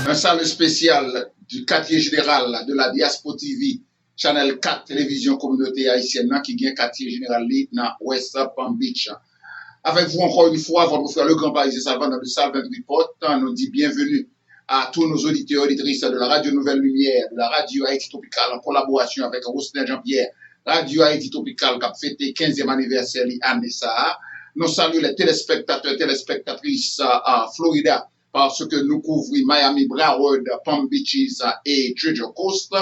Un salut spécial du quartier général de la Diaspora TV, Channel 4 télévision communauté haïtienne qui gagne quartier général dans West Palm Beach. Avec vous encore une fois, votre frère le grand Parisien Savant dans le Salvin Report nous dit bienvenue à tous nos auditeurs et auditrices de la Radio Nouvelle Lumière, de la Radio Haïti Tropicale en collaboration avec Rosner Jean-Pierre, Radio Haïti Tropicale qui a fêté 15e anniversaire l'année ça. Nous saluons les téléspectateurs et téléspectatrices à Florida parce que nous couvrons Miami, Broward, Palm Beaches et Treasure Coast.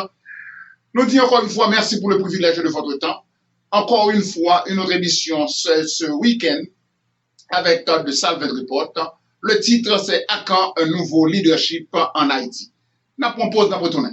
Nous disons encore une fois merci pour le privilège de votre temps. Encore une fois, une autre émission ce week-end avec de Salvin Report. Le titre, c'est « À quand un nouveau leadership en Haïti ?» Nous proposons de retourner.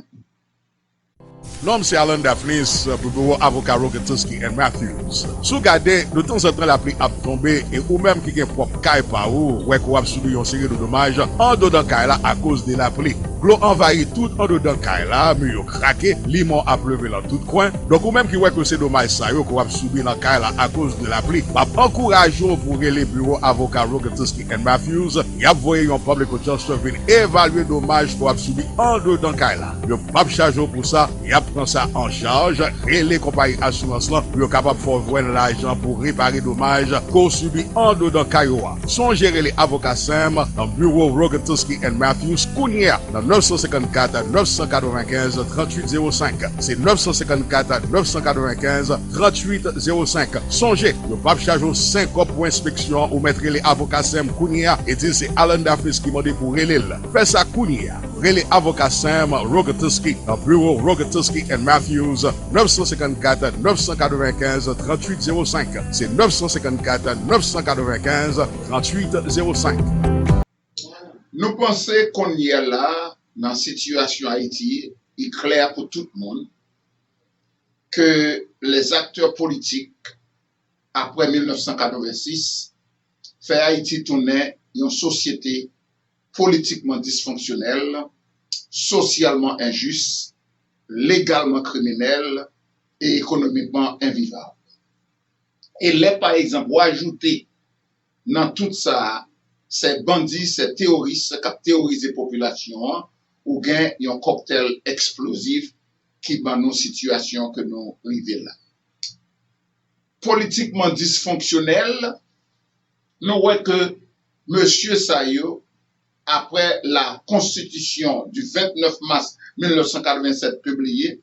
Nom c'est Alan Daphnis pour bureau avocat Rogetowski et Matthews. Sous gardé, de temps en temps la pluie a tombé et ou même qui est propre caille par où, ouais qu'on a subi une série de dommages en dedans caille là à cause de la pluie. L'eau envahit tout en dedans caille là, mur craqué, limon a pleuvé dans tout coin. Donc ou même qui ouais que c'est dommage ça yo qu'on a subi dans caille là à cause de la pluie. Bah encourageons pour les bureaux avocat Rogetowski et Matthews, y a voyé un public audience venir évaluer dommages qu'on a subi en dedans caille là. Yo pas charge pour ça, y a prend ça en charge et les compagnies assurance là pour capable faire voir l'argent pour réparer dommages qu'on subit en dedans Kayoa. Sont gérer les avocats Sam dans bureau Rogetowski and Matthews Kounia dans 954 995 3805. C'est 954 995 3805. Songez, le pape charge 5 cop pour inspection ou mettre les avocats Sam Kounia et dire c'est Alan Daphnis qui m'a dit pour relais. Fais ça Kounia. Les avocats Sam Rogetowski dans bureau Rogetowski and Matthews 954 995 3805. C'est 954 995 3805. Nous pensons qu'on y est là, dans la situation Haïti, il est clair pour tout le monde que les acteurs politiques, après 1986, fait Haïti tourner une société politiquement dysfonctionnelle, socialement injuste, légalement criminelle et économiquement invivable. Et là, par exemple, pour ajouter dans tout ça, ces bandits, ces terroristes qui théorisent la population, ou bien un cocktail explosif qui dans nos situations que nous vivons là. Politiquement dysfonctionnel, nous voyons que M. Sayo, après la constitution du 29 mars 1987 publiée,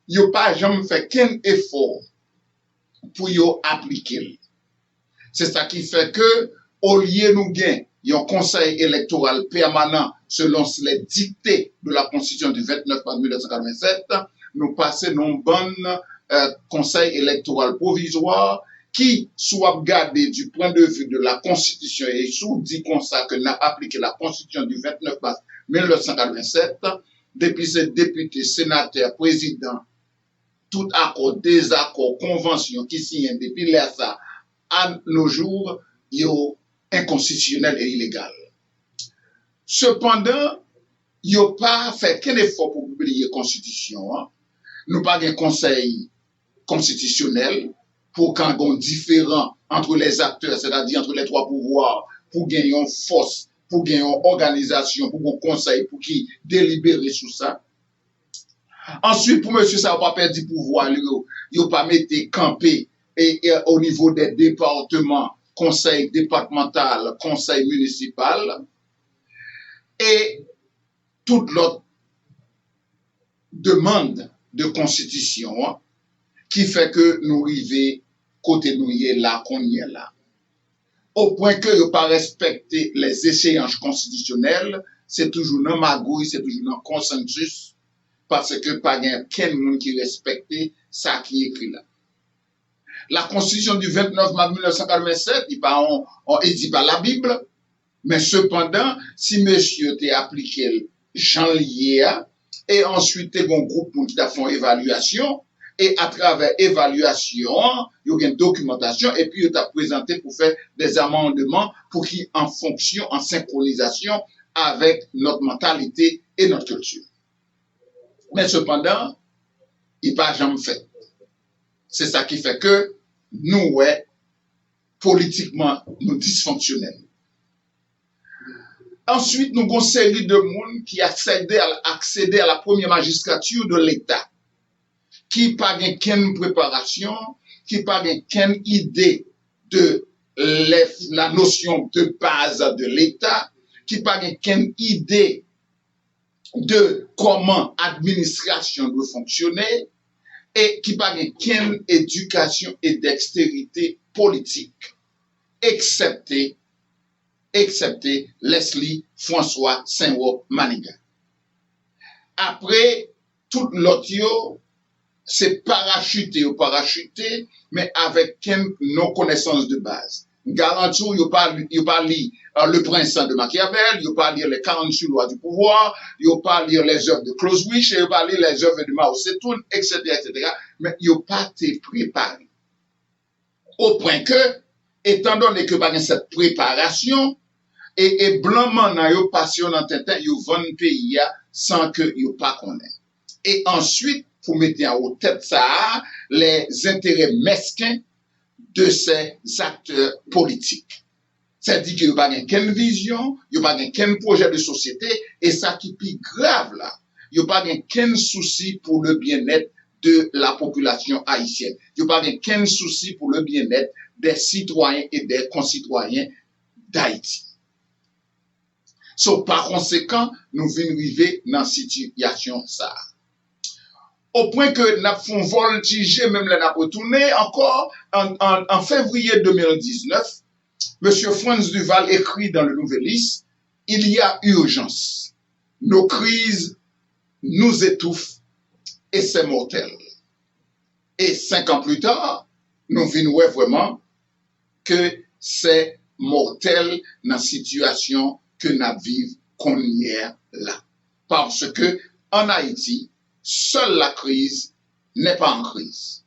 il n'a pas jamais fait qu'un effort pour y appliquer. C'est ça qui fait que, au lieu de nous gagner un conseil électoral permanent selon les dictées de la constitution du 29 mars 1987, nous passons un bon conseil électoral provisoire qui soit gardé du point de vue de la Constitution et sous dit comme ça que n'a appliqué la Constitution du 29 mars 1987, depuis ces députés, sénateurs, présidents, tout accord, désaccord, convention qui signent depuis là ça, à nos jours, il est inconstitutionnel et illégal. Cependant, il n'a pas fait qu'un effort pour publier la Constitution. Nous pas un conseil constitutionnel pour qu'on ait différent entre les acteurs, c'est-à-dire entre les trois pouvoirs, pour gagner une force, pour gagner une organisation, pour un conseil, pour qui délibérer sur ça. Ensuite, pour monsieur, ça n'a pas perdu du pouvoir, il n'a pas mis campé et au niveau des départements, conseil départemental, conseil municipal, et toute l'autre demande de constitution qui fait que nous arrivons côté nous y est là, qu'on y est là. Au point que ne pas respecter les échéances constitutionnelles, c'est toujours dans magouille, c'est toujours dans consensus, parce que pas quelqu'un monde qui respecte ça qui est écrit là. La constitution du 29 mars 1987, il dit pas la Bible, mais cependant, si monsieur t'a appliqué Jean Lier, et ensuite t'es un groupe qui a fait une évaluation, et à travers évaluation, il y a une documentation, et puis il t'a présenté pour faire des amendements pour qui en fonction, en synchronisation avec notre mentalité et notre culture. Mais cependant, il n'a pas jamais fait. C'est ça qui fait que nous, ouais, politiquement, nous dysfonctionnels. Ensuite, nous avons une série de monde qui accédait à la première magistrature de l'État, qui n'a pas qu'une préparation, qui n'a pas qu'une idée de la notion de base de l'État, qui n'a pas qu'une idée de comment l'administration doit fonctionner, et qui n'a pas qu'une éducation et dextérité politique, excepté Leslie François Saint-Roch Manigat. Après, tout l'autre, c'est parachuté, mais avec nos connaissances de base. Garantie, il n'y a pas le prince de Machiavel, il n'y a pas lire les 48 lois du pouvoir, il n'y a pas lire les œuvres de Clausewitz, il n'y a pas lire les œuvres de Mao Zedong, etc., mais il n'y a pas été préparé. Au point que, étant donné que par cette préparation, et blanc nan yo passion dans tête yo vend pays sans que yo pas connaît. Et ensuite pour mettre en tête ça les intérêts mesquins de ces acteurs politiques. C'est-à-dire que yo pas qu'une vision, yo pas qu'un projet de société et ça qui plus grave là, yo pas qu'un souci pour le bien-être de la population haïtienne. Yo pas qu'un souci pour le bien-être des citoyens et des concitoyens d'Haïti. So, par conséquent, nous venons arriver dans cette situation ça. Au point que nous avons voltigé, même là, nous avons retourné encore en février 2019, M. Franz Duval écrit dans le Nouvelliste, il y a urgence. Nos crises nous étouffent et c'est mortel. Et 5 ans plus tard, nous venons voir vraiment que c'est mortel dans la situation que nous vivons qu'on y est là. Parce que en Haïti, seule la crise n'est pas en crise.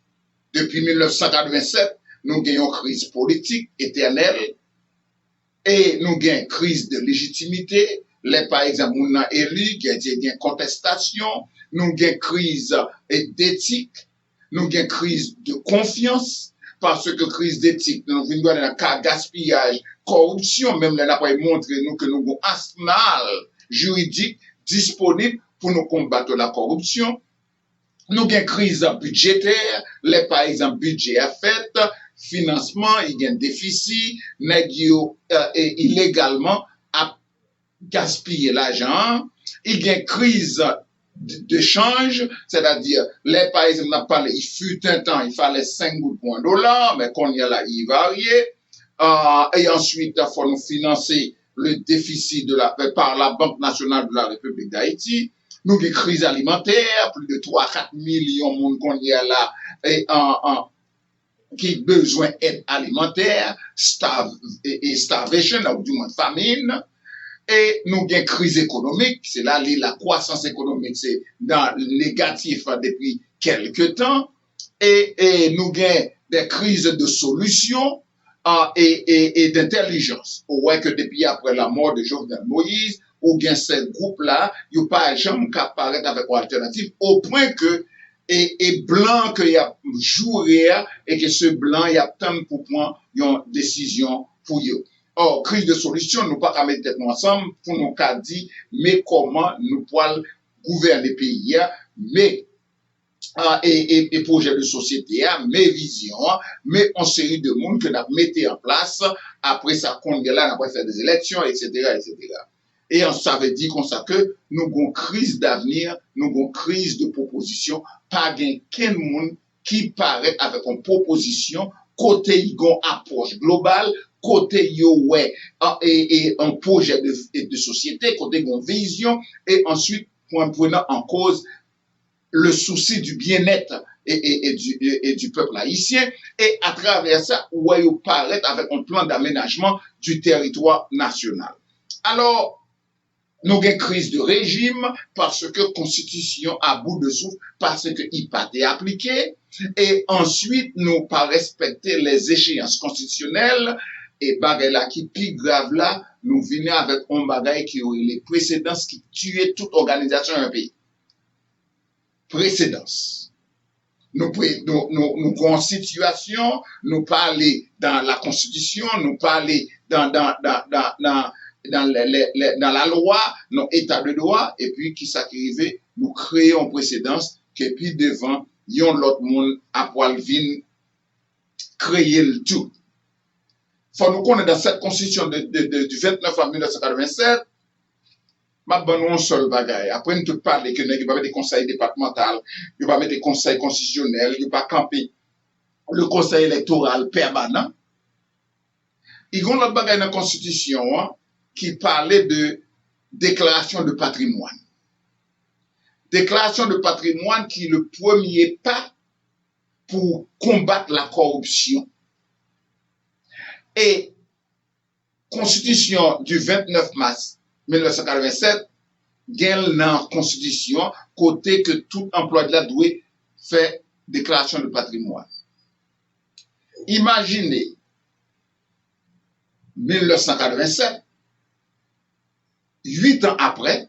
Depuis 1987, nous gagnons une crise politique éternelle et nous gagnons une crise de légitimité. Les, par exemple, nous avons élu, il y a une contestation, nous gagnons une crise d'éthique, nous gagnons une crise de confiance. Parce que crise d'éthique, nous venons dans le cas gaspillage, corruption, même là, n'a pas montré nous que nous avons un arsenal juridique disponible pour nous combattre la corruption. Nous avons une crise budgétaire, les par exemple, budget à fait, financement, il y a un déficit, illégalement à gaspiller l'argent, il y a une crise de change, c'est-à-dire, les par exemple, on a parlé, il fut un temps, il fallait 5 gouttes pour $1, mais qu'on y a là, il varie. Et ensuite, il faut nous financer le déficit par la Banque nationale de la République d'Haïti. Nous avons une crise alimentaire, plus de 3-4 millions de monde qu'on y a là, qui ont besoin d'aide alimentaire, starvation, ou du moins famine. Et nous avons une crise économique, c'est là la croissance économique, c'est dans le négatif depuis quelques temps. Et nous avons des crises de solutions et d'intelligence. Ou ouais que depuis après la mort de Jovenel Moïse, ou bien ces groupes-là, ils n'ont pas jamais qu'à apparaître avec une alternative, au point que et blanc qu'il y a joué et que ce blanc, il y a tant pour prendre une décision pour eux. Or, crise de solution, nous pas qu'à mettre tête ensemble pour nous qu'à dire, mais comment nous pouvons gouverner le pays, mais et projet de société, mes visions, mais en série de monde que nous mettons en place, après ça, qu'on est là, après faire des élections, etc., etc. Et ça veut dire comme ça que nous avons une crise d'avenir, nous avons une crise de proposition, pas qu'un monde qui paraît avec une proposition, côté il y a une approche globale, côté il y a et un projet de société, côté il y a une vision, et ensuite, prenant en cause le souci du bien-être et du peuple haïtien, et à travers ça, où il paraît avec un plan d'aménagement du territoire national. Alors, nous avons une crise de régime parce que la Constitution à bout de souffle, parce qu'il n'a pas été appliqué, et ensuite nous pas respecter les échéances constitutionnelles, et bagay là qui plus grave là, nous venons avec un bagay qui aurait les précédences qui tuaient toute organisation d'un pays. Précédence. Nous avons une situation, nous parler dans la Constitution, nous parler dans dans la loi, dans l'état de droit, et puis qui s'arrive, nous créons précédence, que puis devant, yon l'autre monde à poil vin créer le tout. Faut nous connaître dans cette constitution du 29 en 1987, ma bonne un seul bagaille. Après, nous tout parler que nous n'avons pas des conseils départementaux, nous pas mettre des conseils constitutionnels, nous pas camper le conseil électoral permanent. Il y a l'autre bagaille dans la constitution hein, qui parlait de déclaration de patrimoine. Déclaration de patrimoine qui est le premier pas pour combattre la corruption. Et constitution du 29 mars 1987, gagne dans la constitution, côté que tout employé de la doit faire déclaration de patrimoine. Imaginez, 1987, 8 ans après,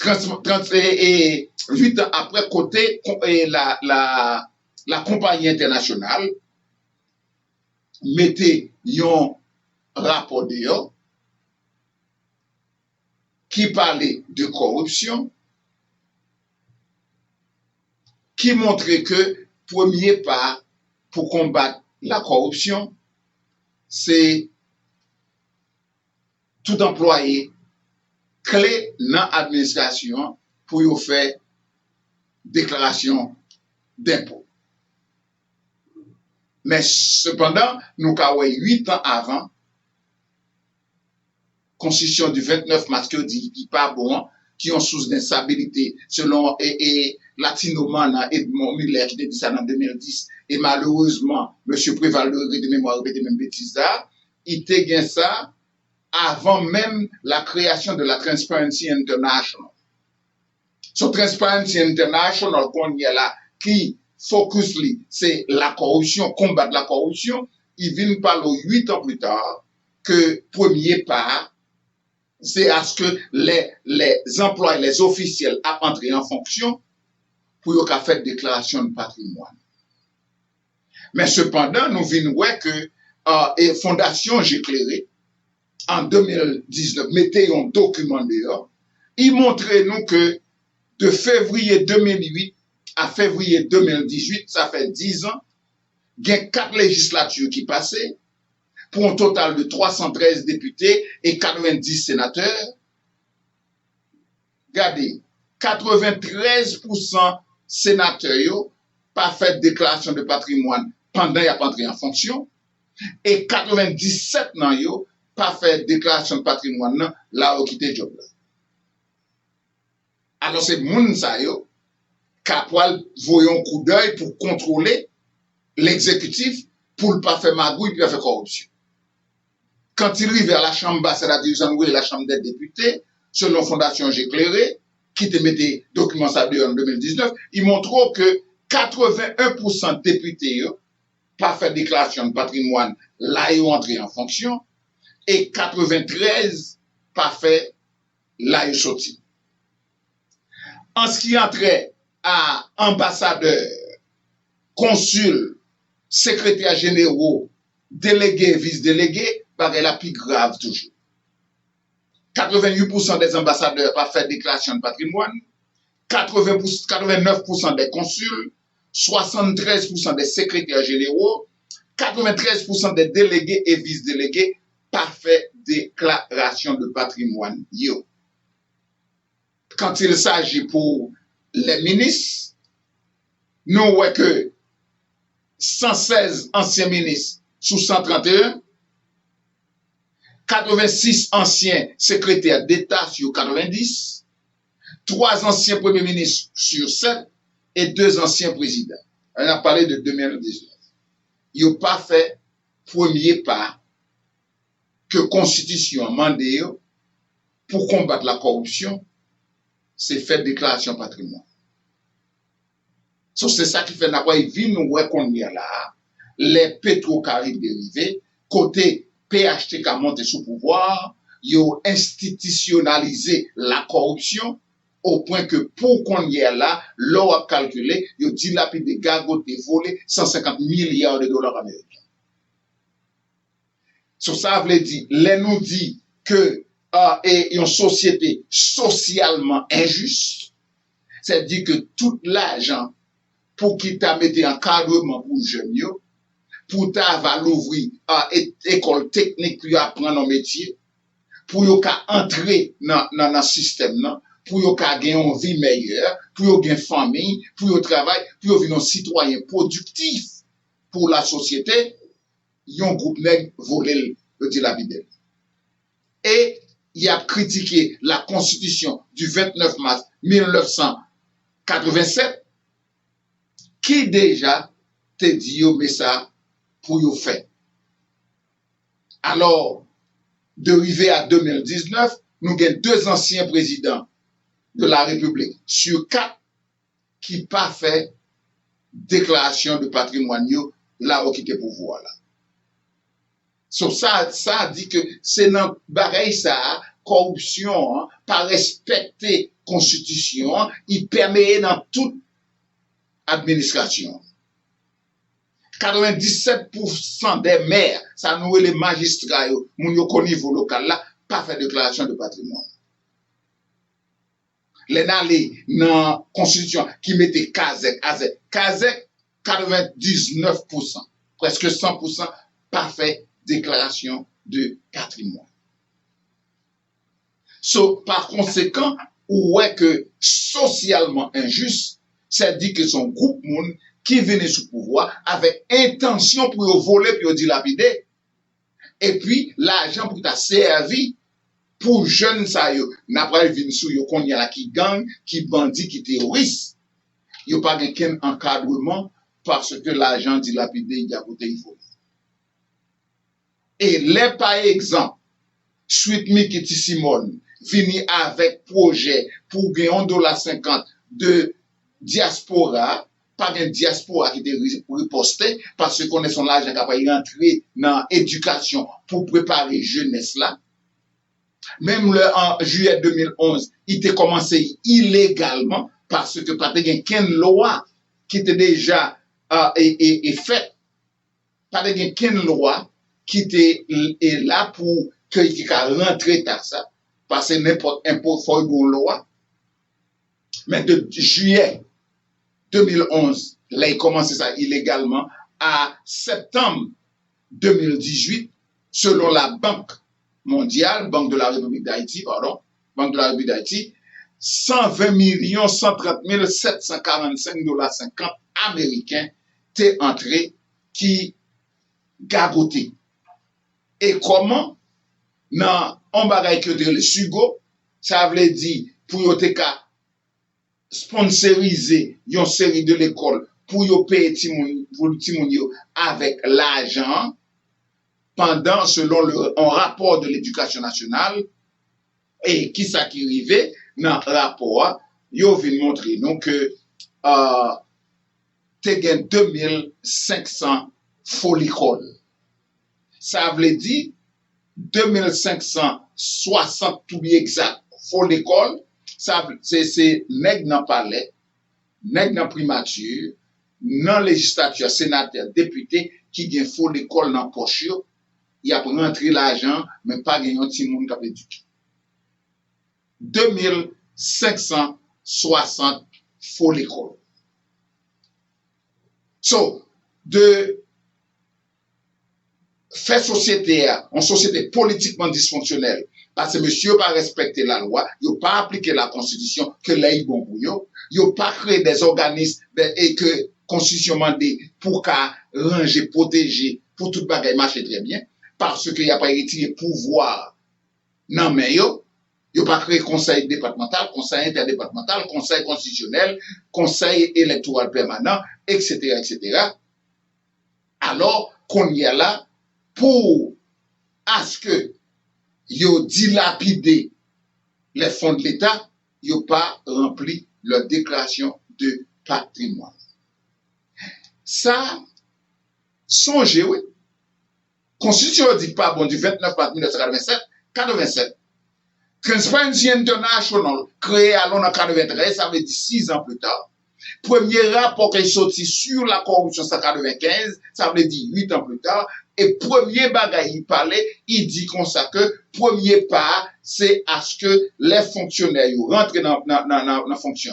8 ans après, côté la compagnie internationale, mettez un rapport dehors qui parlait de corruption, qui montrait que premier pas pour combattre la corruption, c'est tout employé clé dans l'administration pour faire déclaration d'impôt. Mais cependant, nous avons 8 ans avant, constitution du 29 mars qui dit qui pas bon, qui ont sous d'instabilité selon Latino-Man Edmond Miller qui dit ça en 2010 et malheureusement M. Prévaleur de mémoire répété même bêtise il te gain ça avant même la création de la Transparency International. So Transparency International qu'on y a là qui focus c'est la corruption, combattre la corruption, il vient parler 8 ans plus tard que premier pas c'est à ce que les employés, les officiels à entrer en fonction pour qu'ils fassent déclaration de patrimoine. Mais cependant, nous venons voir que Fondation J'éclairé, en 2019, mettez un document dehors, il montrait nous que de février 2008 à février 2018, ça fait 10 ans, il y a 4 législatures qui passaient, pour un total de 313 députés et 90 sénateurs. Regardez, 93% sénateurs pas fait déclaration de patrimoine pendant qu'ils pas entré en fonction et 97 nan yo pas fait déclaration de patrimoine là où quitté job. Alors c'est moun sa yo capable voyon coup d'œil pour contrôler l'exécutif pour ne pas faire magouille puis faire corruption. Quand il arrive à la chambre basse, c'est-à-dire la chambre des députés, selon Fondation J'éclairé, qui te mettait document sablé en 2019, il montre que 81% de députés pas fait déclaration de patrimoine, là ils ont entré en fonction, et 93 pas fait, là ils sont sortis. En ce qui entrait à ambassadeurs, consuls, secrétaires généraux, délégués, vice-délégués, c'est la plus grave toujours. 88% des ambassadeurs pas fait déclaration de patrimoine, 89% des consuls, 73% des secrétaires généraux, 93% des délégués et vice-délégués pas fait déclaration de patrimoine. Yo. Quand il s'agit pour les ministres, nous voyons que 116 anciens ministres sous 131, 86 anciens secrétaires d'État sur 90, 3 anciens premiers ministres sur 7 et 2 anciens présidents. On a parlé de 2019. Ils n'ont pas fait premier pas que la Constitution a demandé pour combattre la corruption, c'est faire déclaration de patrimoine. So, c'est ça qui fait d'avoir vu nous qu'on y a là, les pétrocaribes dérivés, côté PHTK monté sous pouvoir, ils ont institutionnalisé la corruption au point que pour qu'on y ait là, l'on a calculé, ils ont dilapidé, gagoté, volé 150 milliards de dollars américains. Sur ça veut dire, les nous dit que et une société socialement injuste, c'est-à-dire que tout l'argent pour qui t'a mis encadrement pour jeunes, pour ta va l'ouvrir à école technique pour apprendre un métier, pour yo ka entrer dans le système, pour yo ka gagner une vie meilleure, pour yo gagner famille, pour yo travail, pour yo devenir un citoyen productif pour la société, yon groupe nèg volé le dit la Bible. Et il a critiqué la constitution du 29 mars 1987 qui déjà te dit yo mais ça pour yo fait. Alors, de arriver à 2019, nous avons 2 anciens présidents de la République sur 4 qui n'ont pas fait déclaration de patrimoine là où ils étaient pouvoir là. So, ça dit que c'est dans pareil ça, corruption, pas respecter constitution, il permet dans toute administration. 97% des maires, ça nous les magistrats, moun yo au niveau local là, pas fait déclaration de patrimoine. Les nalé dans constitution qui mettait Kazek, 99%, presque 100%, pas fait déclaration de patrimoine. So, par conséquent, ouais que socialement injuste, ça dit que son groupe moun qui venait sous pouvoir avec intention pour voler pour dilapider. Et puis, l'argent pour t'a servi pour jeunes ça yo. N'a pas vinn sou yo kon y a qui gang, qui bandit, qui terroriste. Yo pas gen encadrement parce que l'argent dilapidé il y a côté il faut. Et les par exemple, suite Mikiti Simone vini avec projet pour gagner $1.50 de diaspora, pas de diaspora qui était riposté parce qu'on est son argent capable de rentrer dans l'éducation pour préparer jeunesse là. Même en juillet 2011, il était commencé illégalement parce que pas de qu'une loi qui était déjà faite, pas de qu'une loi qui était là pour que il rentrer dans ça parce que n'importe impôt faut une loi. Mais de juillet 2011, là, il commençait ça illégalement. À septembre 2018, selon la Banque mondiale, Banque de la République d'Haïti, Banque de la République d'Haïti, 120 130 745 $50 américains t'es entré qui gagoté. Et comment? Dans un bagage que le sugo, ça veut dire pour yote ka sponsoriser une série de l'école pour yo payer timoun yo avec l'argent pendant selon un rapport de l'éducation nationale et qui ça qui arrivé dans rapport yo vient montrer nous que te gen 2500 faux l'école. Ça veut dire 2560 tout bien exact faux l'école. Ça, c'est nèg nan palais, nèg nan primature, nan législature, sénateur, député, qui gen faux l'école nan poche yo, y a rentré l'argent, mais pas gen yon ti moun k'ap éduqué. 2560 faux l'école. So, de fait société, en société politiquement dysfonctionnelle, parce que monsieur pas respecter la loi, il pas appliquer la constitution que là il bon pour yo, il pas créer des organismes et que constitution mandé pour qu'à ranger, protéger, pour tout bagage marcher très bien, parce que il a pas retiré pouvoir non mais yo pas créé conseil départemental, conseil interdépartemental, conseil constitutionnel, conseil électoral permanent, etc., etc. Alors qu'on y a là pour à ce que yo dilapidé les fonds de l'État, yo pas rempli leur déclaration de patrimoine. Ça, songez, oui. Constitution dit pas, bon, du 29 mars 1987, Transparency International, créé à l'an 93, ça veut dire 6 ans plus tard. Premier rapport qui est sorti sur la corruption, c'est 95, ça veut dire 8 ans plus tard. Et premier bagage, il parlait, il dit comme ça que premier pas, c'est à ce que les fonctionnaires rentrent dans la fonction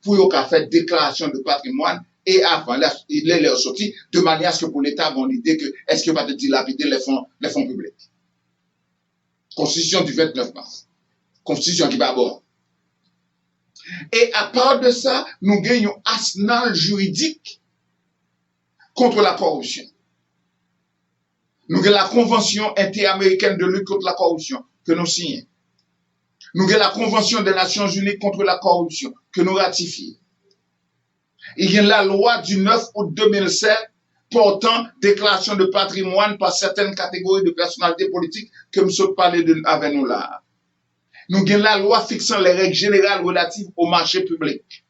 pour qu'ils fassent déclaration de patrimoine et avant les leur sortie, de manière à ce que pour l'État ait l'idée que est-ce qu'il va te dilapider les fonds publics. Constitution du 29 mars. Constitution qui va bord. Et à part de ça, nous gagnons un arsenal juridique contre la corruption. Nous avons la Convention interaméricaine de lutte contre la corruption que nous signons. Nous avons la Convention des Nations Unies contre la corruption que nous ratifions. Il y a la loi du 9 août 2007 portant déclaration de patrimoine par certaines catégories de personnalités politiques que nous sommes parlé avec nous là. Nous avons la loi fixant les règles générales relatives au marché public.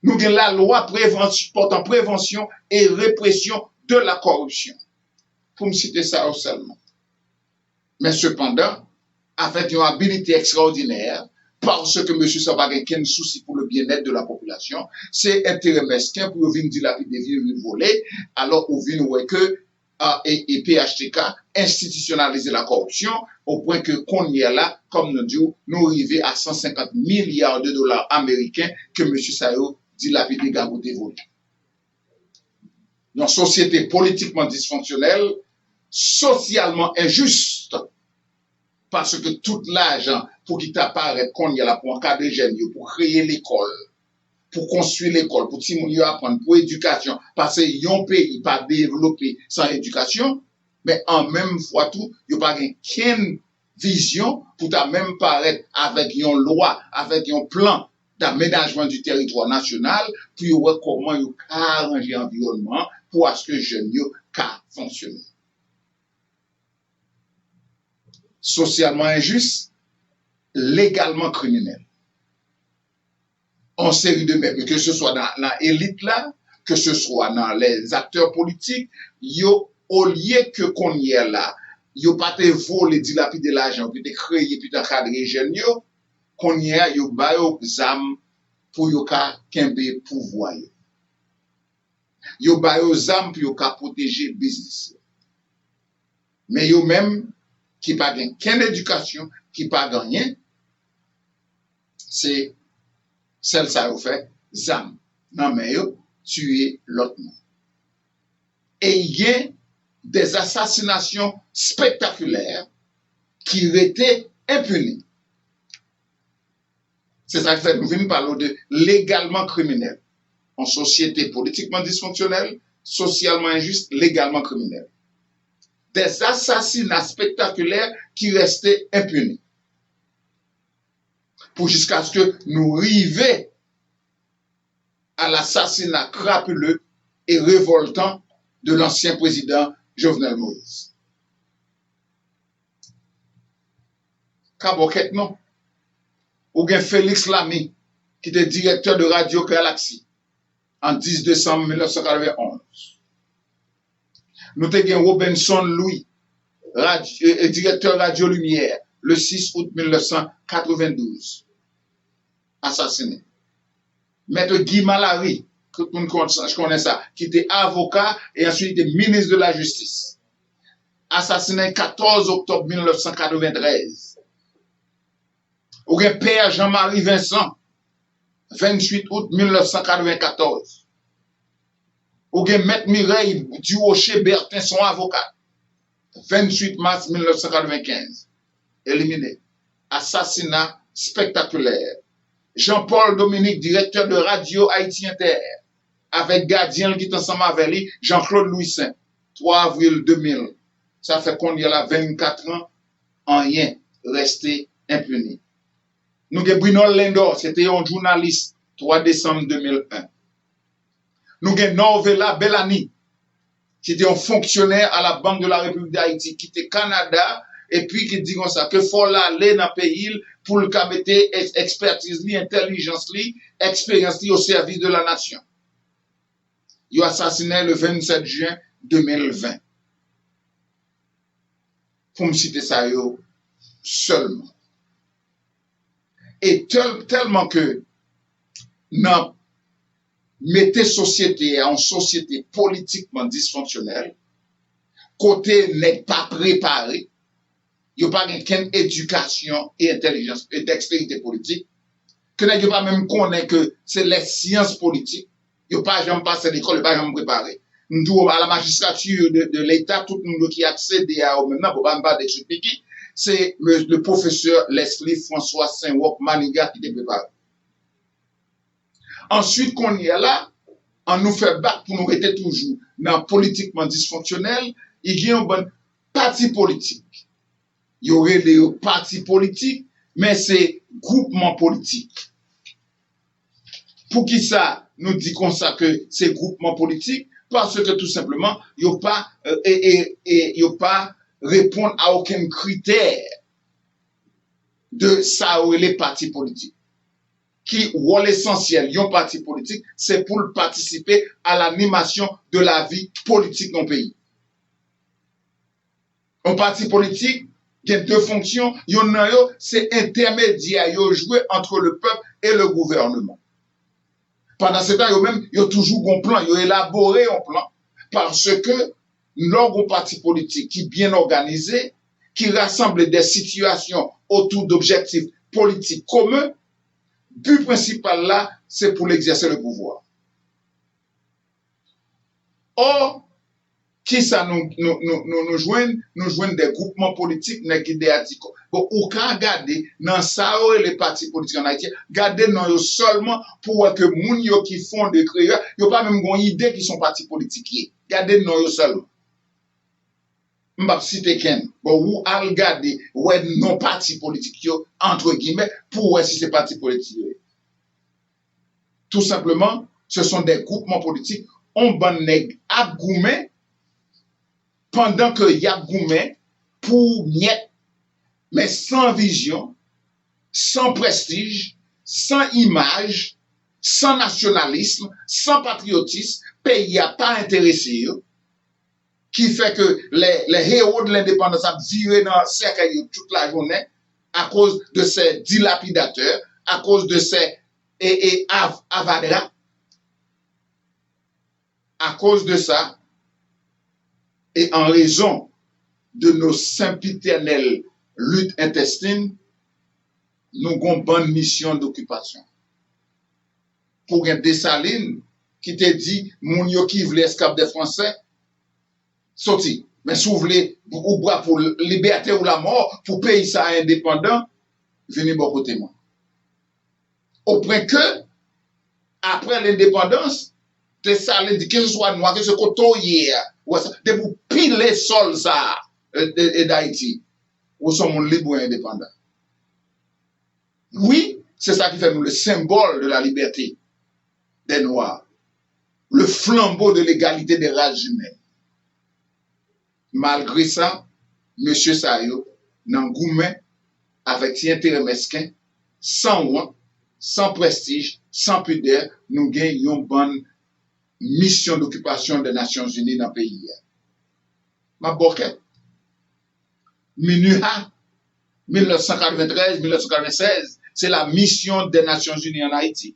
Nous avons la loi portant prévention et répression de la corruption. Pour me citer ça seulement. Mais cependant, avec une habilité extraordinaire, parce que M. Sabag n'a aucun souci pour le bien-être de la population, c'est intérêt mesquin pour venir dilapider, venir voler, alors on vient voir que et PHTK institutionnaliser la corruption au point que qu'on y est là, comme nous disons, nous arrivons à 150 milliards de dollars américains que M. Sayo dilapidé, gaboté, volé. Dans une société politiquement dysfonctionnelle, socialement injuste, parce que tout l'argent pour qu'il t'apparaisse qu'on y a là pour encadrer les jeunes, pour créer l'école, pour construire l'école, pour que apprendre, pour l'éducation, parce que yon pays pas développé sans éducation, mais en même fois tout, il n'y a pas qu'une vision pour ta même paraître avec une loi, avec un plan d'aménagement du territoire national, puis voir comment il arranger l'environnement pour ce que les jeunes fonctionner. Socialement injuste, légalement criminel. En série de mêmes, que ce soit dans l'élite là, que ce soit dans les acteurs politiques, au lieu que qu'on y est là, yo pas te voler, dilapider l'argent, puis te créer, puis te cadrer jeunes yo, qu'on y est, yo ba yo zam pour yo ka kembe pouvoir. Yo ba yo zam pour yo ka protéger business. Mais yo même qui pas gain qu'une éducation, qui pas gagné, c'est celle ça yo fait zam. Non mais yo tuer l'autre. Et il y a des assassinations spectaculaires qui étaient impunies. C'est ça que fait, nous venons parler de légalement criminel. En société politiquement dysfonctionnelle, socialement injuste, légalement criminel. Des assassinats spectaculaires qui restaient impunis. Pour jusqu'à ce que nous arrivions à l'assassinat crapuleux et révoltant de l'ancien président Jovenel Moïse. Kaboket non. Ou bien Félix Lamy, qui était directeur de Radio Galaxy en 10 décembre 1991. Nous avons Robinson Louis, directeur Radio Lumière, le 6 août 1992, assassiné. Maître Guy Malary, que tout le monde connaît ça, qui était avocat et ensuite était ministre de la Justice, assassiné le 14 octobre 1993. Ou bien Père Jean-Marie Vincent, 28 août 1994. Ou bien Maître Mireille Durocher Bertin, son avocat, 28 mars 1995. Éliminé. Assassinat spectaculaire. Jean-Paul Dominique, directeur de Radio Haïti Inter, avec gardien qui est ensemble avec lui, Jean-Claude Louis-Saint, 3 avril 2000. Ça fait qu'on y a là 24 ans, en rien, resté impuni. Nous avons Bruno Lindor, c'était un journaliste, 3 décembre 2001. Nous avons Norvela Bellani, qui était un fonctionnaire à la Banque de la République d'Haïti, qui était Canada, et puis qui dit comme ça, que faut aller dans le pays pour le cabéter expertise, intelligence, expérience au service de la nation. Il a assassiné le 27 juin 2020. Pour me citer ça, seulement. Et tellement que nous mettons société en société politiquement dysfonctionnelle, côté n'est pas préparé, il n'y a pas qu'une éducation et intelligence et dextérité politique, que n'a pas même connaît que c'est les sciences politiques, il n'y a pas jamais passé l'école, il n'y a pas jamais préparé. Nous, à la magistrature de l'État, tout le monde qui accède à eux maintenant, pour pas d'expliquer, c'est le professeur Leslie François Saint-Roch Maniga qui te prépare. Ensuite, qu'on y est là, on nous fait battre pour nous rester toujours dans politiquement dysfonctionnel, il y a un bon parti politique. Il y aurait des partis politiques, mais c'est groupement politique. Pour qui ça nous dit comme ça que c'est groupement politique? Parce que tout simplement, il n'y a pas, pas répondre à aucun critère de ça ou les partis politiques. Qui, ou l'essentiel, un parti politique, c'est pour participer à l'animation de la vie politique dans le pays. Un parti politique, il y a deux fonctions, c'est intermédiaire, jouer entre le peuple et le gouvernement. Pendant ce temps, il y a toujours un plan, il y a élaboré un plan, parce que l'organe parti politique qui est bien organisé, qui rassemble des situations autour d'objectifs politiques communs, le but principal là, c'est pour l'exercer le pouvoir. Or, qui ça nous joignent des groupements politiques qui dit bon, ou quand regarder dans ça les partis politiques en Haïti, garder non seulement pour que moun yo qui font des créateurs, yo pas même une idée qui sont partis politiques. Garder non seulement. M'pa citer ken. Bon, ou à regarder ouais non partis politiques yo entre guillemets pour si c'est partis politiques. Tout simplement, ce sont des groupements politiques on ban nèg ap goumé pendant que y a goumé pour niet, mais sans vision, sans prestige, sans image, sans nationalisme, sans patriotisme, pays a pas intéressé, qui fait que les héros de l'indépendance ont viré dans le cercueil toute la journée à cause de ces dilapidateurs, à cause de ces avadras. À cause de ça, et en raison de nos sempiternelles luttes intestines, nous avons une bonne mission d'occupation. Pour un Dessalines qui te dit, moun yo qui vle escape des Français, sorti. Mais si vous voulez, ou bois pour liberté ou la mort, pour pays ça indépendant, venez bon côté moi. Au point que, après l'indépendance, Dessalines dit que ce soit noir, que ce coteau hier, de vous piler sol ça, d'Haïti, où sommes libres et indépendants. Oui, c'est ça qui fait nous le symbole de la liberté des Noirs, le flambeau de l'égalité des races humaines. Malgré ça, M. Sayo, nan goumè, avec ses intérêts mesquins, sans honte, sans prestige, sans pudeur, nous gagnons une bonne mission d'occupation des Nations Unies dans le pays. Ma boquette. MINUHA, 1993-1996, c'est la mission des Nations Unies en Haïti.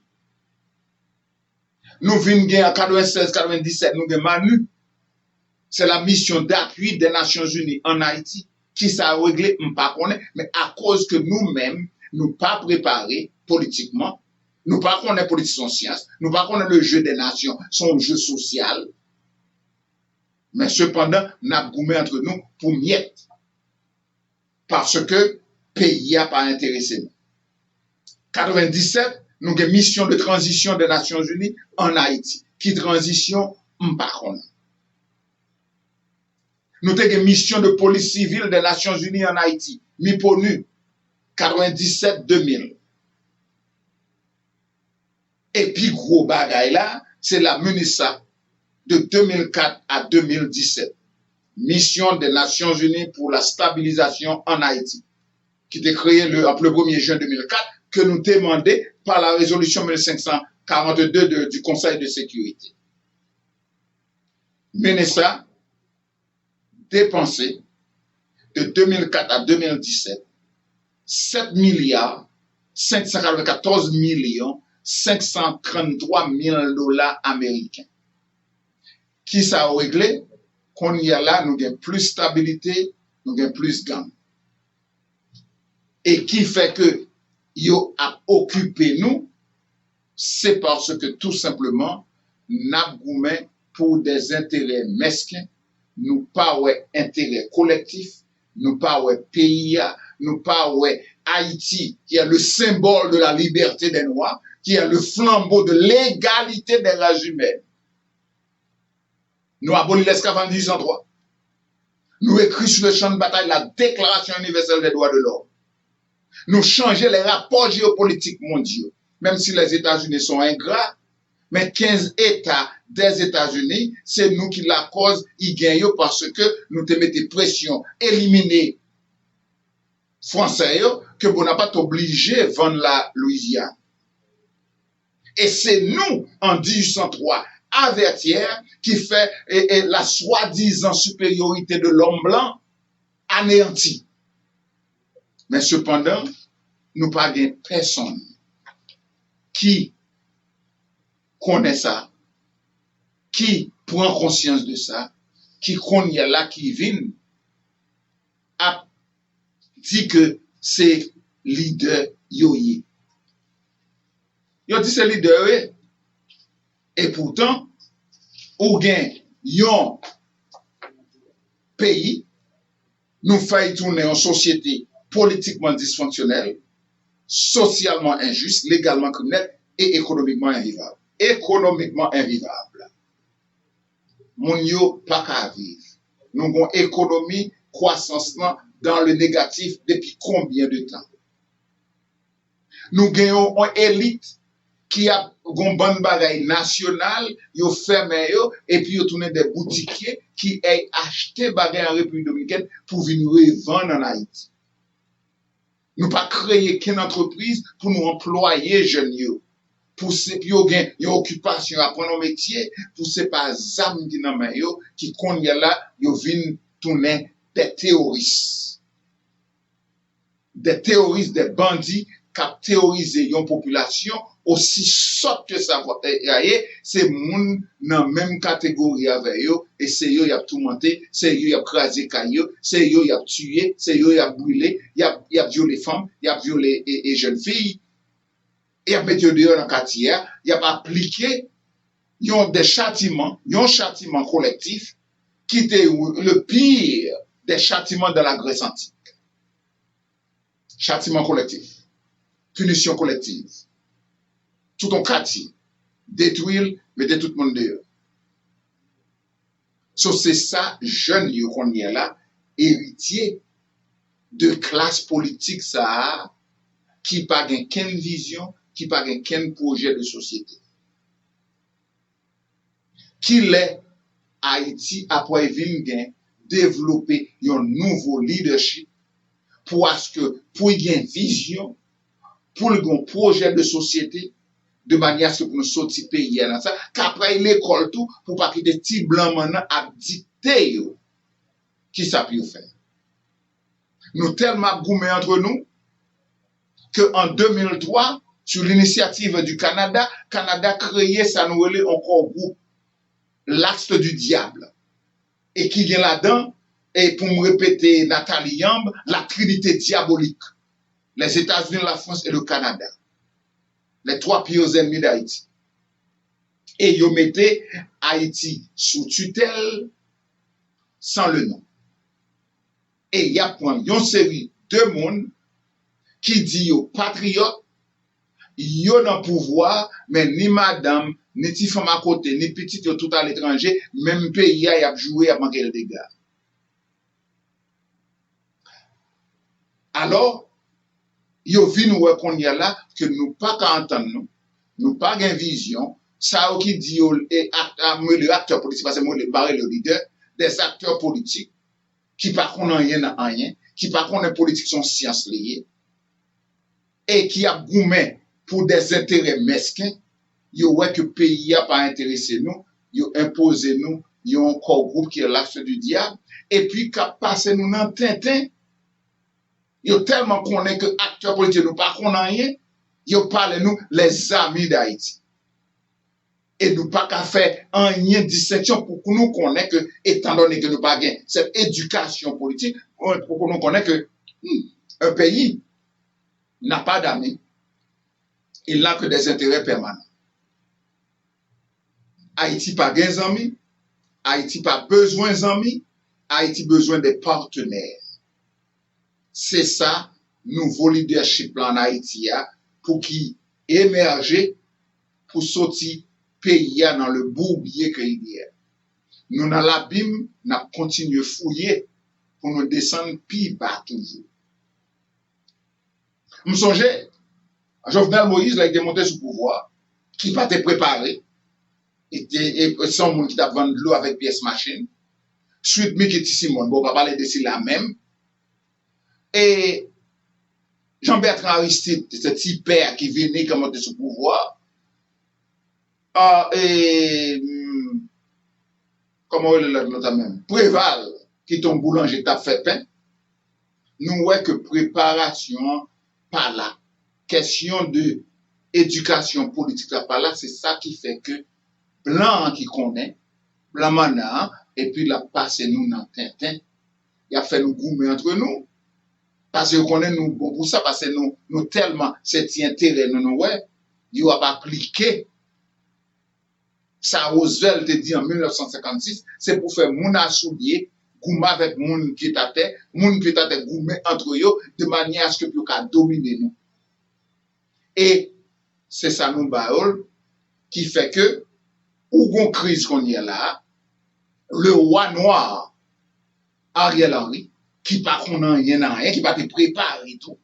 Nous venons en 96-97, nous avons MANU. C'est la mission d'appui des Nations Unies en Haïti qui s'est réglé, mais à cause que nous-mêmes, nous pas préparés politiquement, nous pas connaît politique en science, nous pas connaît le jeu des nations, son jeu social. Mais cependant, nous avons goumé entre nous pour miette. Parce que pays n'a pas intéressé nous. 97, nous avons une mission de transition des Nations Unies en Haïti. Qui transition, m'pas connaît. Nous avons une mission de police civile des Nations Unies en Haïti, MIPONU, 97-2000. Et puis, gros bagay là, c'est la MUNISA de 2004 à 2017. Mission des Nations Unies pour la stabilisation en Haïti, qui était créée le 1er juin 2004, que nous demandé par la résolution 1542 du Conseil de sécurité. MUNISA dépensé de 2004 à 2017 7 milliards 594 millions 533 000 $ américains. Qui ça a réglé? qu'on y a là, nous avons plus stabilité, nous avons plus gang. Et qui fait que yo a occupé nous, c'est parce que tout simplement, n'a goumen pour des intérêts mesquins, nous pas ouais intérêt collectif, nous pas ouais pays, nous pas ouais Haïti, qui est le symbole de la liberté des Noirs, qui est le flambeau de l'égalité des races humaines. Nous abolis l'esclavage en 1803. Nous écrivons sur le champ de bataille la Déclaration universelle des droits de l'homme. Nous changeons les rapports géopolitiques mondiaux. Même si les États-Unis sont ingrats, mais 15 États des États-Unis, c'est nous qui la cause, ils gagnent parce que nous te mettons pression, éliminer Français, que vous n'avez pas obligé de vendre la Louisiane. Et c'est nous, en 1803, avertir, qui fait la soi-disant supériorité de l'homme blanc anéantie. Mais cependant, nous pas de personne qui connaît ça, qui prend conscience de ça, qui connaît là, qui vient, a dit que c'est leader yoye. Yo dit c'est leader yoye. Et pourtant, ou gen yon pays, nous failli tourner en société politiquement dysfonctionnelle, socialement injuste, légalement criminelle et économiquement invivable. Économiquement invivable. Moun yo pas ka vivre. Nous avons économie, croissance dans le négatif depuis combien de temps? Nous gagnons une élite qui a une bonne bagaille nationale, yo fermé yo, et puis yo tourné des boutiquiers qui aient acheté bagaille en République Dominicaine pour venir revendre en Haïti. Nous pas créer qu'une entreprise pour nous employer jeunes yo. Pour ces yo gen yo occupation apprendre un métier, pour ces pas zam qui nan men yo qui konye là yo vinn tourner des terroristes. Des terroristes, des bandits qui théorisent une population aussi sotte que ça c'est moun dans même catégorie avec yo et c'est yo y a tout monté, c'est yo y a crasé caillou, c'est yo y a tué, c'est yo y a brûlé, y a violé femmes, y a violé et jeunes filles. Et a mis dehors dans quartier, il a appliqué des châtiments, un châtiment collectif qui était le pire des châtiments de la Grèce antique. Châtiment collectif, punition collective. Tout un quartier, détruire, mettre tout le monde dehors. So, c'est ça, jeune yo qu'on y est là, héritier de classe politique ça, qui n'a qu'une vision, qui n'a qu'un projet de société. Qui l'est Haïti après venir développer un nouveau leadership pour y ait une vision, pour y ait un projet de société, de manière à ce que nous sortions pays dans ça, qu'après l'école tout, pour pas que des petits blancs maintenant à dicter qui ça peut faire. Nous tellement goumés entre nous, qu'en 2003, sur l'initiative du Canada, Canada créé ça nous relève encore groupe, l'Axe du Diable. Et qui vient là-dedans, et pour me répéter Nathalie Yamb, la Trinité diabolique. Les États-Unis, la France et le Canada. Les trois pires ennemis d'Haïti. Et ils mettaient Haïti sous tutelle, sans le nom. Et il y a une série de monde qui dit aux patriotes, yo dans pouvoir, mais ni madame, ni ti femme à côté, ni petit yo tout à l'étranger, même pays y a joué à manquer le dégât. Alors, yo vin nous qu'on y a là, que nous pas qu'à entendre nous pas gain vision, ça qui dit le acteur politique, parce que moi le barré le leader, des acteurs politiques, qui pas qu'on rien dans rien, qui pas qu'on politique sont sciences liées, et qui a goumé pour des intérêts mesquins, yo ouais que pays a pas intéressé nous, yo imposé nous, yo encore groupe qui est l'Axe du Diable, et puis qu'a passé nous dans Tintin, yo tellement connaît que acteurs politiques nous pas qu'on rien, yo parle nous les amis d'Haïti. Et nous pas qu'à faire un lien distinction pour que nous connaissions que, étant donné que nous pas gain cette éducation politique, pour que nous connaissions que un pays n'a pas d'amis, il n'a que des intérêts permanents. Haïti pas gain amis, Haïti pas besoin d'amis, Haïti besoin des partenaires. C'est ça, nouveau leadership en Haïti, pour qui émerger, pour sortir pays dans le bourbier qu'il y a. Nous dans l'abîme, nous continuons à fouiller pour nous descendre plus bas toujours. Je me songeais, Jovenel Moïse, là, il était monté sous pouvoir, qui pas été préparé, et son monde qui t'a vendu de l'eau avec pièce machine. Suite, Mikiti Simon, bon, on va parler de ça la même. Et Jean-Bertrand Aristide, ce petit père qui venait comme monter sous pouvoir, comment il est l'autre même? Préval, qui ton boulanger t'a fait pain. Nous voyons que préparation par là, question de éducation politique par là, c'est ça qui fait que blanc qui connaît, blanc mana, et puis la passe nous dans Tintin, il a fait nous goumer entre nous. Parce que connaît nous bon pour ça, parce que nous tellement cet intérêt nous ouais, il a appliqué. Ça Roosevelt te dit en 1956, c'est pour faire moun assoulier, goumer avec moun qui était goumer entre eux, de manière à ce que vous puissiez dominer nous. Et c'est ça nous baol qui fait que, ou gon crise qu'on y a là, le roi noir, Ariel Henry, qui pas qu'on a rien, qui pas te préparer tout,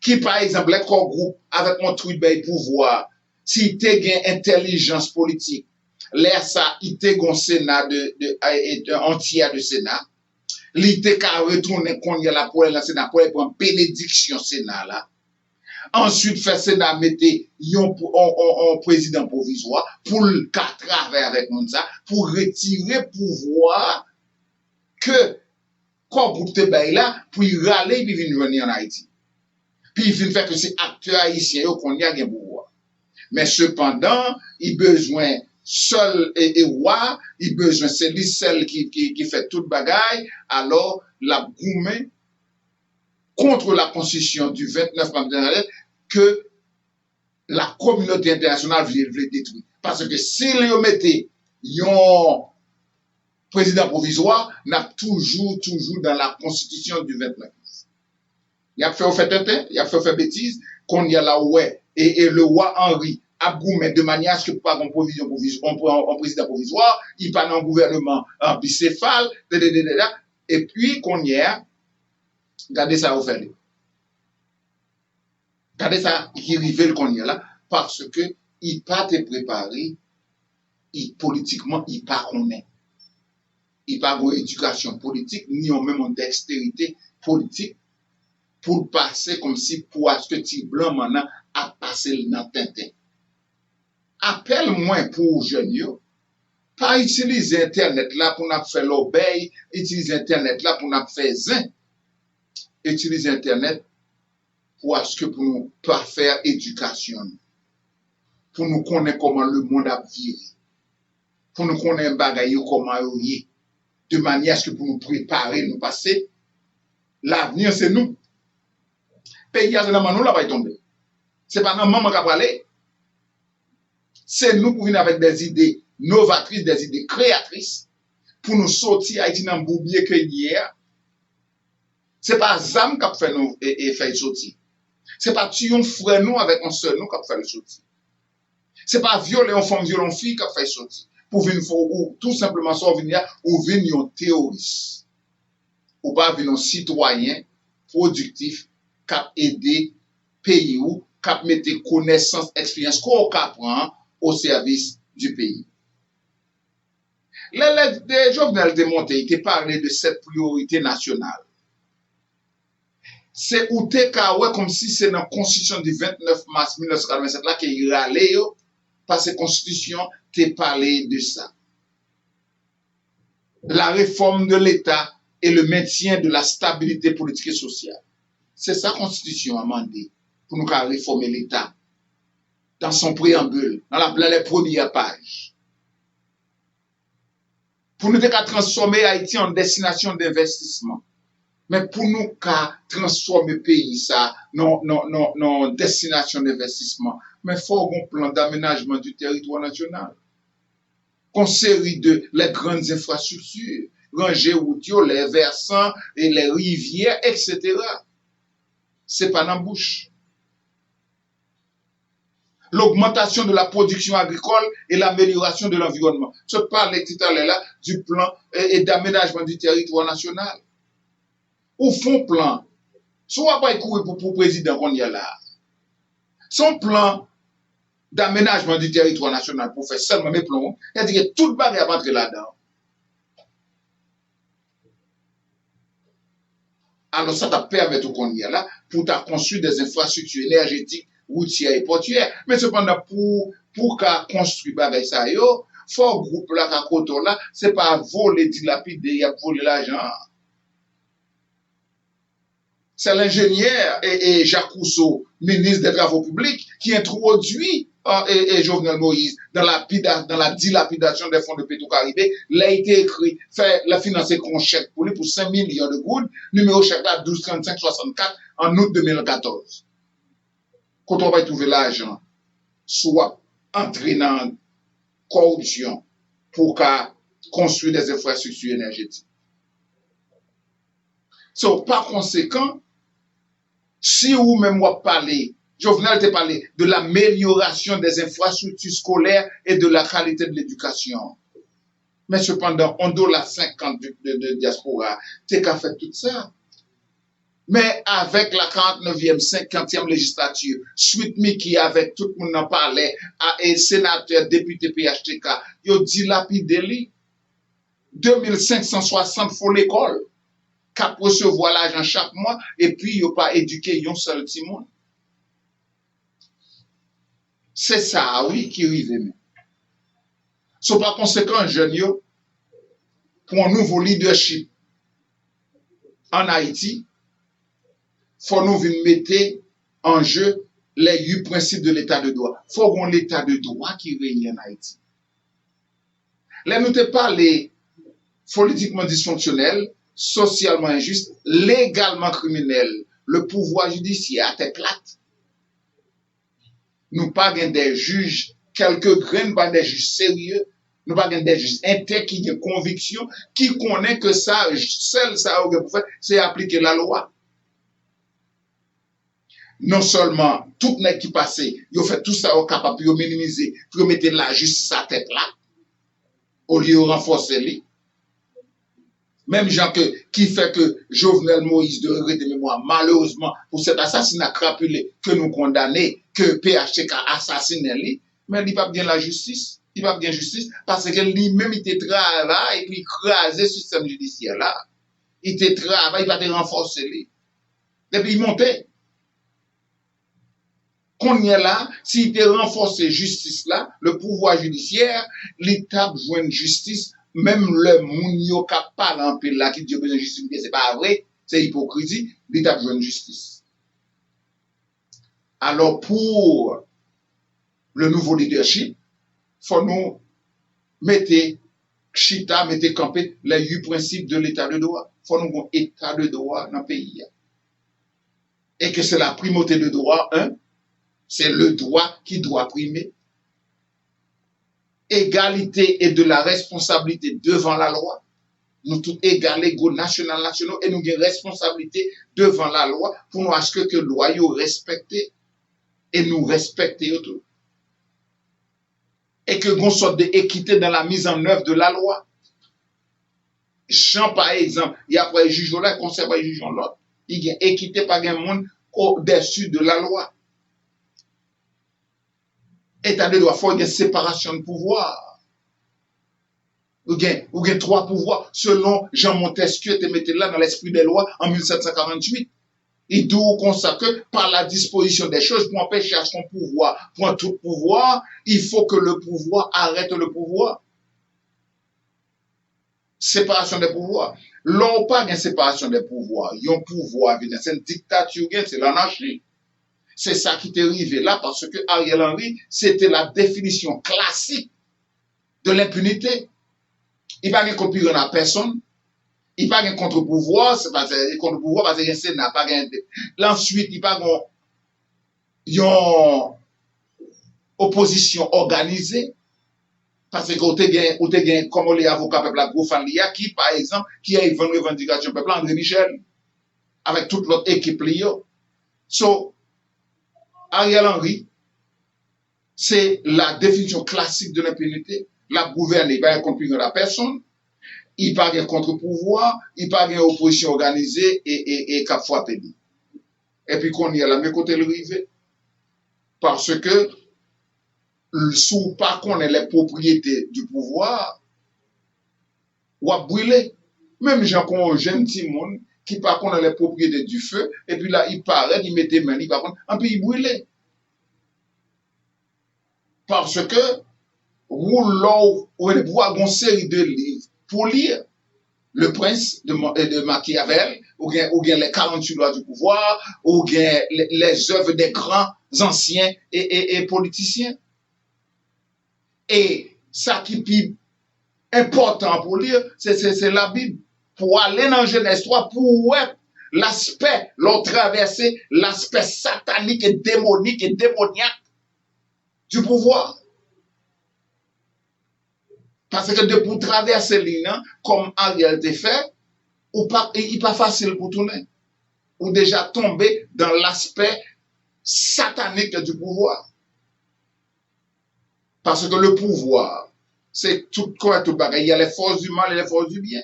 qui par exemple, les groupe avec un truc de pouvoir, si tu as intelligence politique, l'air ça, il te gon Sénat entier de Sénat, il te ka retourner qu'on y a la pour la Sénat pour prendre bénédiction Sénat là. Ensuite, faire Sénat mettre un président provisoire pour le travailler avec ça, pour retirer pouvoir que quand vous te bail là, pour y râler puis venir en Haïti. Puis il vient faire que c'est acteurs haïtiens qu'on y a un pouvoir. Mais cependant, il besoin seul et roi, il besoin c'est lui seul qui fait toute bagaille, alors la goumé contre la constitution du 29 mars que la communauté internationale veut détruire. Parce que si les mettez un président provisoire, n'a toujours dans la constitution du 29 mars. Il a fait bêtise, qu'on y a là ouais, et le roi Henri a goumé de manière à ce que pas un président provisoire, il pas un gouvernement en bicéphale, et puis qu'on y a, regardez ça au fait. Regardez ça qui révèle qu'on y a là, parce que il pas te préparé, politiquement, il pas connaît. Il pas une éducation politique, ni même une dextérité politique, pour passer comme si pour ce que tu blanc maintenant a passé dans Tintin. Appelle-moi pour jeunes, pas utiliser Internet là pour nous faire l'obéi, utiliser Internet là pour nous faire zin. Utiliser Internet pour nous pas faire éducation, pour nous connaître comment le monde a viré, pour nous connaître bagaille comment il est, de manière à ce que pour nous préparer, nous passer. L'avenir c'est nous. Pays à la manou là va tomber. C'est pas notre maman qui a parlé. C'est nous pour venir avec des idées novatrices, des idées créatrices, pour nous sortir Haïti dans le bourbier que hier. C'est pas ZAM qui a fait nous et fait sortir. C'est pas tuer un frère nous avec un seul nous qui a fait le sortir. C'est pas violer un femme, violer une fille qui a fait sortir. Pour venir, ou tout simplement, soit venir, ou venir un terroriste. Ou pas venir un citoyen productif qui a aidé pays ou qui a mis connaissances, expériences qu'on prend au service du pays. Les Jovenel de Montaigne qui parlaient de cette priorité nationale. C'est où t'es comme si c'est dans la constitution du 29 mars 1987 là qu'il râlait parce que la constitution t'est parlé de ça. La réforme de l'État et le maintien de la stabilité politique et sociale. C'est ça la constitution a demandé pour nous réformer l'État. dans son préambule, dans les premières pages. Pour nous transformer Haïti en destination d'investissement. Mais pour nous transformer le pays, ça, non, destination d'investissement. Mais il faut un plan d'aménagement du territoire national. Qu'on série de les grandes infrastructures, rangées routières, les versants et les rivières, etc. C'est pas dans la bouche. L'augmentation de la production agricole et l'amélioration de l'environnement. Je parlais tout à l'heure là du plan et d'aménagement du territoire national. Au fond plan, soit pas courir pour le président qu'on y a là. Son plan d'aménagement du territoire national pour faire seulement mes plans, c'est-à-dire que tout le bagage va entrer là-dedans. Alors ça t'a permis tout qu'on y a là pour t'as construire des infrastructures énergétiques, routières et portuaires. Mais cependant, pour qu'à construire bagage ça yo, faut groupe là qu'à côté là, c'est pas voler, dilapider, y a voler l'argent. C'est l'ingénieur et Jacques Rousseau, ministre des Travaux publics, qui introduit et Jovenel Moïse dans la dilapidation des fonds de Petro-Caribé. Il a été écrit, fait la financer qu'on chèque pour lui pour 5 millions de gouttes, numéro chèque là 123564 en août 2014. Quand on va trouver l'argent, soit entrer dans corruption pour construire des infrastructures énergétiques. Par conséquent, si vous même parlez, Jovenel te parlé de l'amélioration des infrastructures scolaires et de la qualité de l'éducation. Mais cependant, on doit la 50 de diaspora, t'es qu'à faire tout ça. Mais avec la 49e, 50e législature, suite qui avec tout le monde en parlait, et sénateur, député PHTK, ils ont dilapidé 2560 faut l'école. Qu'à recevoir l'argent chaque mois et puis il n'y a pas éduqué un seul petit monde. C'est ça, oui, qui arrive. Par conséquent, jeunes, pour un nouveau leadership en Haïti, il faut nous mettre en jeu les 8 principes de l'état de droit. Il faut qu'on l'état de droit qui règne en Haïti. Là, nous te parlons politiquement dysfonctionnel, socialement injuste, légalement criminel, le pouvoir judiciaire est plate. Nous pas des juges, quelques graines, pas des juges sérieux, nous pas des juges intègres qui ont conviction, qui connaissent que ça, seul ça, c'est appliquer la loi. Non seulement, tout n'est qui passé, ils ont fait tout ça au capable pour minimiser, pour mettre la justice à tête là, au lieu de renforcer les. Même gens qui fait que Jovenel Moïse de regret de mémoire, malheureusement, pour cet assassinat crapulé que nous condamnons, que PHTK assassiné, mais il n'y a pas bien la justice. Il n'y a pas bien justice parce que lui-même, il te travaille et puis écraser le système judiciaire là. Il te travaille, il va te renforcer lui. Et puis il montait. Qu'on y est là, s'il te renforce justice là, le pouvoir judiciaire, l'État joue une justice. Même le mounio qui parle en paix là, qui dit besoin de justice, c'est pas vrai, c'est hypocrisie, l'État besoin de justice. Alors, pour le nouveau leadership, faut nous mettre chita, mettre camper les 8 principes de l'état de droit. Faut nous avoir un état de droit dans le pays. Et que c'est la primauté de droit, c'est le droit qui doit primer. Égalité et de la responsabilité devant la loi. Nous tous égaux, nationaux, et nous avons responsabilité devant la loi pour nous assurer que la loi est respectée et nous respecter tout. Et que nous sorte d'équité dans la mise en œuvre de la loi. Jean, par exemple, il y a pas un juge là, il conserve un juge l'autre. Il y a équité par un monde au-dessus de la loi. État de droit, il faut une séparation de pouvoir. Ou bien 3 pouvoirs, selon Jean Montesquieu, te mettez là dans l'esprit des lois en 1748. Il dit comme ça que par la disposition des choses, pour empêcher à son pouvoir, pour un tout pouvoir, il faut que le pouvoir arrête le pouvoir. Séparation des pouvoirs. L'on pas une séparation des pouvoirs. Il y a un pouvoir, c'est une dictature, c'est l'anarchie. c'est ça qui t'est arrivé là, parce que Ariel Henry, c'était la définition classique de l'impunité. Il n'y a pas de contre-pouvoir à personne. Il n'y a pas de contre-pouvoir, c'est pas contre-pouvoir parce que le Sénat pas de. Ensuite, il n'y a pas une opposition organisée. Parce que vous avez comme les avocats peuple à Goufalia qui, par exemple, qui a une revendication peuple André Michel, avec toute l'autre équipe liée. So, Ariel Henry, c'est la définition classique de l'impunité. La gouverner, il n'y a pas contre la personne, il n'y a pas de contre-pouvoir, il n'y a pas d'opposition organisée et cap fois pays. Et puis qu'on y a la même côté le rivet. Parce que, sous pas qu'on ait les propriétés du pouvoir, ou à brûler. Même gens qui ont un jeune petit monde, qui par contre les propriétés du feu, et puis là, il paraît, il met des mains, il par contre, un peu il brûle. Parce que, vous avez une série de livres pour lire Le Prince de Machiavel, ou bien les 48 lois du pouvoir, ou bien les œuvres des grands anciens et politiciens. Et ça qui est important pour lire, c'est la Bible. Pour aller dans Genèse 3, pour voir l'aspect, l'on traverser l'aspect satanique et démoniaque du pouvoir. Parce que pour traverser l'île, comme Ariel te fait, il n'est pas facile pour tourner. Ou déjà tomber dans l'aspect satanique du pouvoir. Parce que le pouvoir, c'est tout quoi, tout bagaille. Il y a les forces du mal et les forces du bien.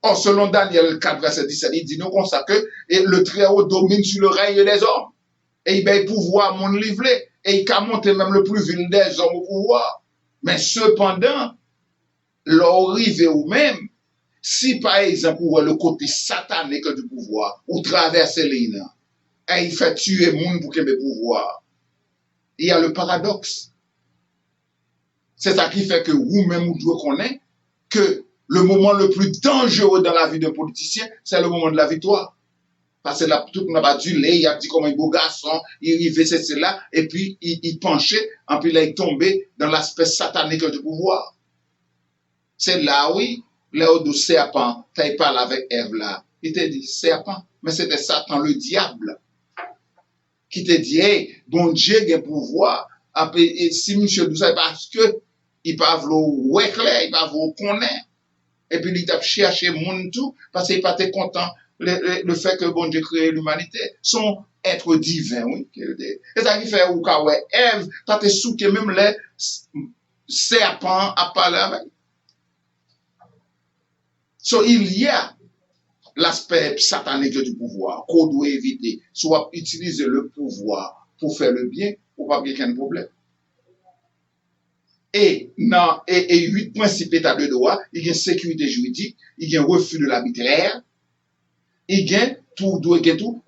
Or, selon Daniel 4, verset 17, il dit nous comme ça que le Très-Haut domine sur le règne des hommes. Et il va pouvoir mon livré. Et il a monté même le plus vil des hommes au pouvoir. Mais cependant, l'arrivée ou même, si par exemple, le côté satanique du pouvoir, ou traverser les nains, et il fait tuer les gens pour qu'il ait le pouvoir, il y a le paradoxe. C'est ça qui fait que vous-même, vous devez connaître que le moment le plus dangereux dans la vie d'un politicien, c'est le moment de la victoire. Parce que là, tout le monde a dû il a dit comme un beau garçon, il arrivait, c'est cela, et puis il penchait, et puis là, il tombait dans l'aspect satanique du pouvoir. C'est là, oui, là où le serpent, quand il parle avec Ève là, il te dit serpent, mais c'était Satan, le diable, qui te dit, hey, bon Dieu a un pouvoir, et si monsieur nous ça, parce que il ne peut pas vous clair, il ne peut pas vous connaître, et puis il t'a cherché monde tout, parce qu'il n'est pas content le fait que bon Dieu crée l'humanité, son être divin, oui. Et ça qui fait ou quand Ève, t'as te souke même les serpents à parler avec. So, il y a l'aspect satanique du pouvoir qu'on doit éviter, soit utiliser le pouvoir pour faire le bien, ou pas bien qu'un problème. Et 8 principes état de droit, il y a sécurité juridique, il y a refus de l'arbitraire, il y a tout,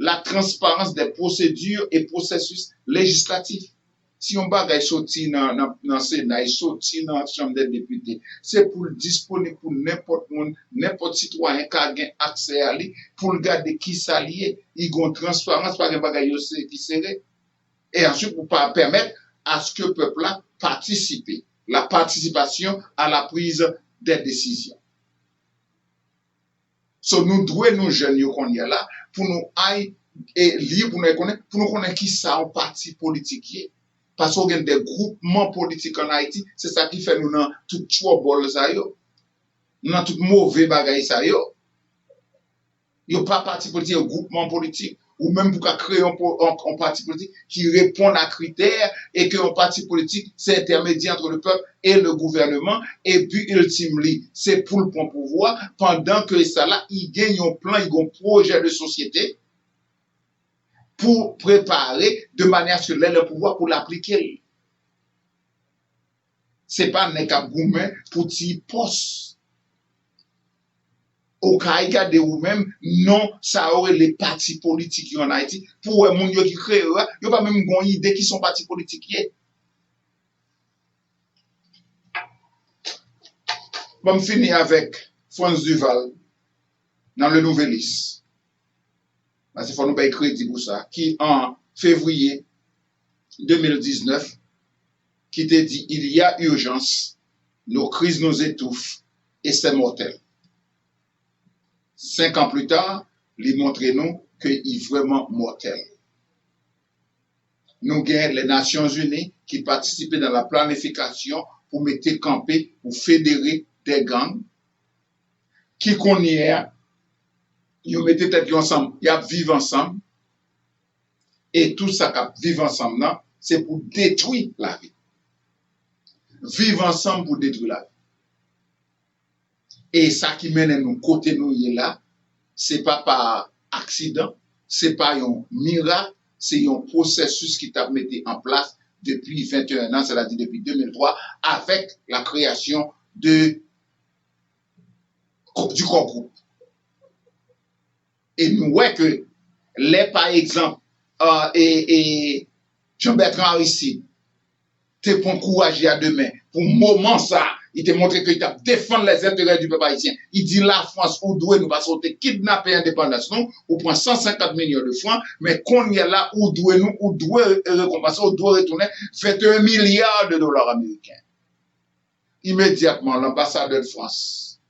la transparence des procédures et processus législatifs. Si on bagaille sorti dans le Sénat, sorti dans la Chambre des députés, c'est pour disponible pour n'importe citoyen qui a accès à lui, pour regarder qui s'allie, il y a une transparence par un bagaille qui serait. Et ensuite, pour permettre à ce que le peuple participe, la participation à la prise des décisions. So, nous devons nous jeunes qu'on y a là, pour nous aille et lire, pour nous connaître qui ça en parti politique. Parce qu'on a des groupements politiques en Haïti, c'est ça qui fait nous dans tout trouble ça yo. Nous dans tout mauvais bagaille ça yo. Yo pas parti politique, un groupement politique, ou même pour créer un parti politique qui répond à critères et que un parti politique, c'est intermédiaire entre le peuple et le gouvernement, et puis ultimement, c'est pour le bon pouvoir, pendant que ça là, il gagne un plan, il gagne un projet de société pour préparer de manière à ce que le pouvoir pour l'appliquer. C'est pas un goumen pour t'y poste. Au cas regarder vous-même, non, ça aurait les partis politiques en Haïti. Pour les gens qui créent, il n'y a pas même une idée qui sont partis politiques. Bon, je finis avec France Duval dans le Nouvelliste. parce qu'il faut nous payer crédit pour ça, qui en février 2019, qui te dit, il y a urgence, nos crises nous étouffent et c'est mortel. 5 ans plus tard, il montre nous qu'il est vraiment mortel. Nous gagnons les Nations Unies qui participaient dans la planification pour mettre camper, pour fédérer des gangs qui connaissent, ils mettent tête ensemble, ils vivent ensemble. Et tout ça qui vivent ensemble, c'est pour détruire la vie. Vivre ensemble pour détruire la vie. Et ça qui mène nous côté nous là, c'est pas par accident, c'est pas un miracle, c'est un processus qui t'a mis en place depuis 21 ans, c'est-à-dire depuis 2003, avec la création du corps groupe. Et nous voyons que les, par exemple, et Jean-Bertrand Aristide, te prend courage à demain. Pour le moment, ça, il te montre qu'il t'a défendu les intérêts du peuple haïtien. Il dit la France, où doit nous parce qu'on te kidnapper l'indépendance, non? Ou prend 150 millions de francs, mais qu'on y est là, où doit nous, où doit récompenser, où doit retourner 21 milliards de dollars américains. Immédiatement, l'ambassadeur de France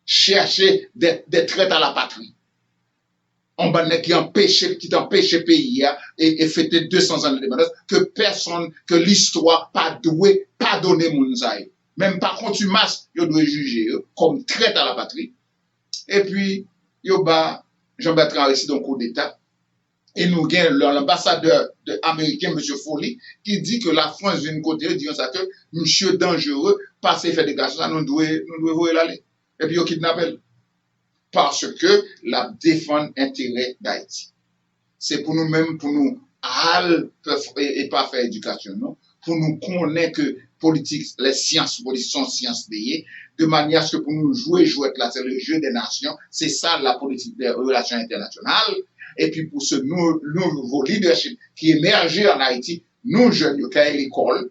cherchait des traites à la patrie. On va qui t'empêche le pays et fêter 200 ans d'indépendance, que personne, que l'histoire pas doué, pas donné Mounzaï. Même par contumace, il doit juger comme traite à la patrie. Et puis, il y a Jean-Bertrand Aristide un coup d'État. Et nous avons l'ambassadeur américain, M. Foley, qui dit que la France vient de côté, disant ça que monsieur dangereux, passer faire des garçons, nous devons voir l'aller. Et puis, il kidnappe. Parce que la défense intérêt d'Haïti. C'est pour nous-mêmes, pour nous, et pas faire éducation, non? Pour nous connaître que politique, les sciences politiques sont sciences payées, de manière à ce que pour nous jouer là, c'est le jeu des nations, c'est ça la politique des relations internationales, et puis pour ce nouveau leadership qui émerge en Haïti, nous jeunes, qui à l'école,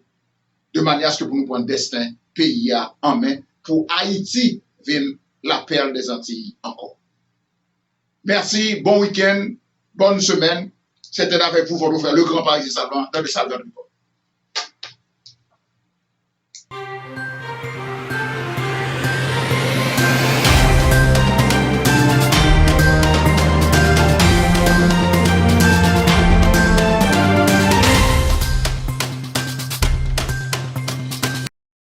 de manière à ce que pour nous prendre destin, pays en main, pour Haïti, vienne la perle des Antilles encore. Merci, bon week-end, bonne semaine. C'était avec vous, votre frère, le grand Paris Salvant, dans le Salvant du peuple.